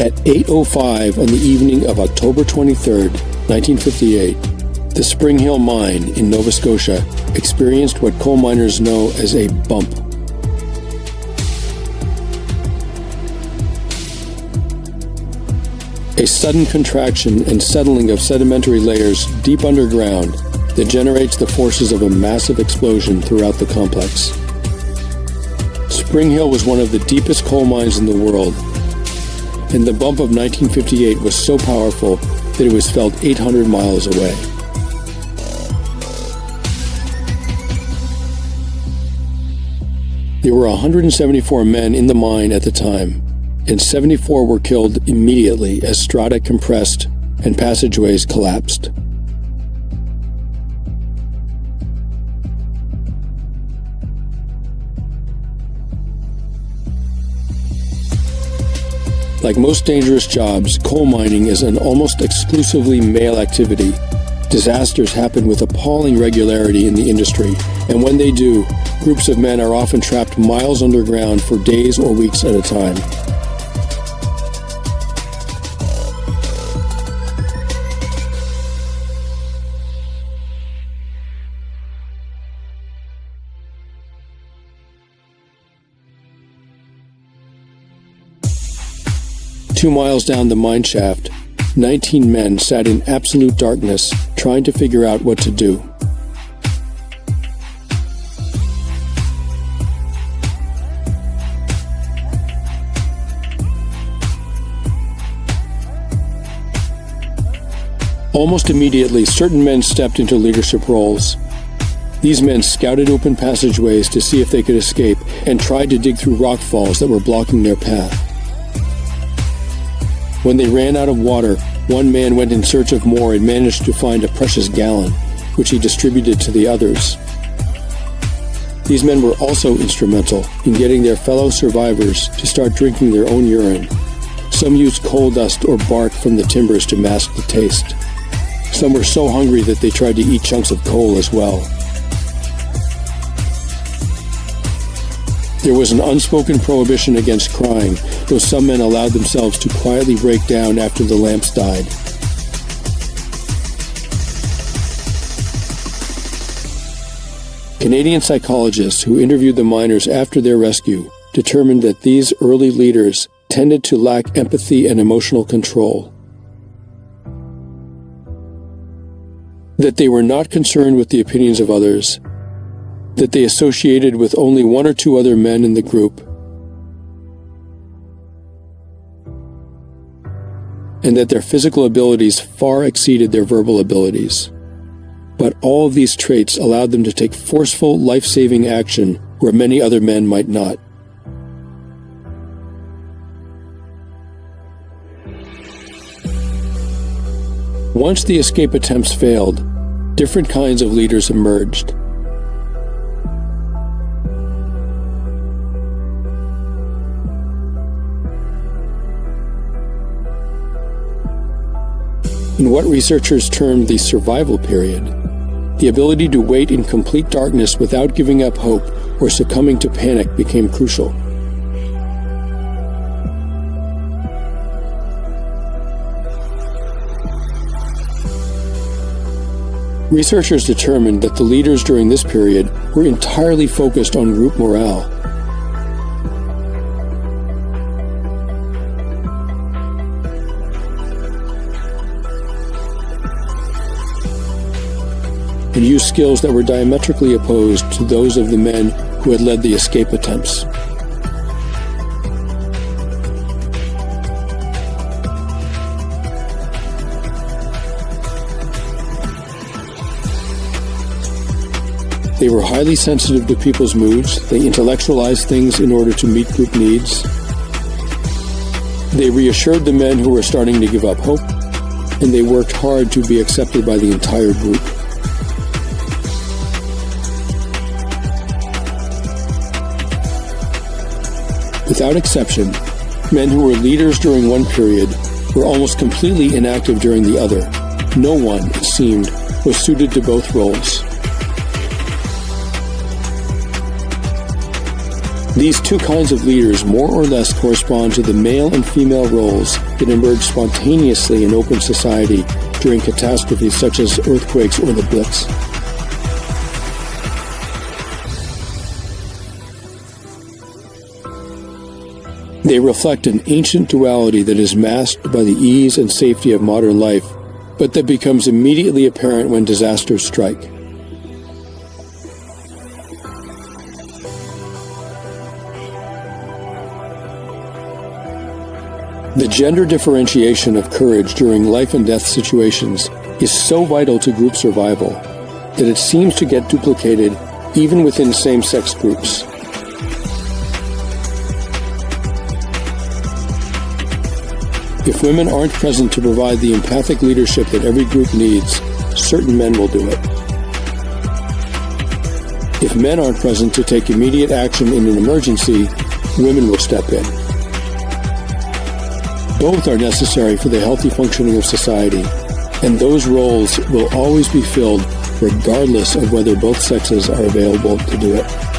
At 8:05 on the evening of October 23, 1958, the Spring Hill mine in Nova Scotia experienced what coal miners know as a bump. A sudden contraction and settling of sedimentary layers deep underground that generates the forces of a massive explosion throughout the complex. Spring Hill was one of the deepest coal mines in the world, and the bump of 1958 was so powerful that it was felt 800 miles away. There were 174 men in the mine at the time, and 74 were killed immediately as strata compressed and passageways collapsed. Like most dangerous jobs, coal mining is an almost exclusively male activity. Disasters happen with appalling regularity in the industry, and when they do, groups of men are often trapped miles underground for days or weeks at a time. Two miles down the mine shaft, 19 men sat in absolute darkness, trying to figure out what to do. Almost immediately, certain men stepped into leadership roles. These men scouted open passageways to see if they could escape and tried to dig through rock falls that were blocking their path. When they ran out of water, one man went in search of more and managed to find a precious gallon, which he distributed to the others. These men were also instrumental in getting their fellow survivors to start drinking their own urine. Some used coal dust or bark from the timbers to mask the taste. Some were so hungry that they tried to eat chunks of coal as well. There was an unspoken prohibition against crying, though some men allowed themselves to quietly break down after the lamps died. Canadian psychologists who interviewed the miners after their rescue determined that these early leaders tended to lack empathy and emotional control. That they were not concerned with the opinions of others, that they associated with only one or two other men in the group, and that their physical abilities far exceeded their verbal abilities. But all of these traits allowed them to take forceful, life-saving action where many other men might not. Once the escape attempts failed, different kinds of leaders emerged. In what researchers termed the survival period, the ability to wait in complete darkness without giving up hope or succumbing to panic became crucial. Researchers determined that the leaders during this period were entirely focused on group morale. And used skills that were diametrically opposed to those of the men who had led the escape attempts. They were highly sensitive to people's moods. They intellectualized things in order to meet group needs. They reassured the men who were starting to give up hope, and they worked hard to be accepted by the entire group. Without exception, men who were leaders during one period were almost completely inactive during the other. No one, it seemed, was suited to both roles. These two kinds of leaders more or less correspond to the male and female roles that emerge spontaneously in open society during catastrophes such as earthquakes or the Blitz. They reflect an ancient duality that is masked by the ease and safety of modern life, but that becomes immediately apparent when disasters strike. The gender differentiation of courage during life and death situations is so vital to group survival that it seems to get duplicated even within same-sex groups. If women aren't present to provide the empathic leadership that every group needs, certain men will do it. If men aren't present to take immediate action in an emergency, women will step in. Both are necessary for the healthy functioning of society, and those roles will always be filled regardless of whether both sexes are available to do it.